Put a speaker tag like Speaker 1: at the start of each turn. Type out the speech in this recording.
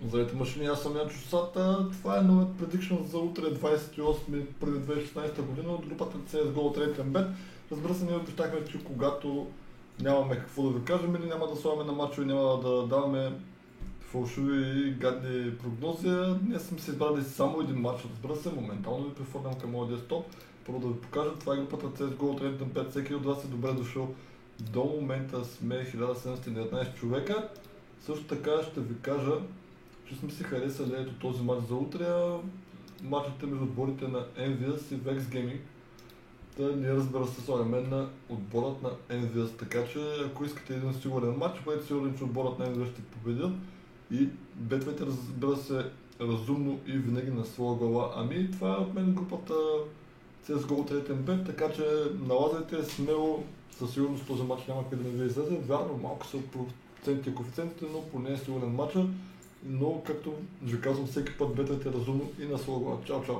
Speaker 1: Здравейте машини, аз съм Янчо Сата. Това е новият предикшн за утре 28 преди 2016 година от групата CSGO от RateNBet. Разбира се, ние обещахме, че когато нямаме какво да ви кажем или няма да слагаме на мачове, няма да даваме фалшиви и гадни прогнози. Днес съм си избрали само един матч, разбира се, моментално ви префърнам към моя десктоп. Първо да ви покажа, това е групата CSGO от RateNBet. Всеки от вас е добре дошъл. До момента сме 1719 човека. Също така ще ви кажа, че сме си харесали ето този матч за утре. Матчът е между отборите на Envious и Vex Gaming. Та ние разбира се слагаме на отборът на Envious, така че ако искате един сигурен матч, бъдете сигурен, че отборът на Envious ще победят и бетвайте разбира се разумно и винаги на своя глава. Ами това е от мен групата CSGO от RateNBet, така че налазайте смело, със сигурност този матч няма къде да ви излезе. Вярно, малко са проценти и коефициентите, но поне е сигурен матчът. Но, както ви казвам, всеки път бетвайте разумно и на своя глава. Чао, чао!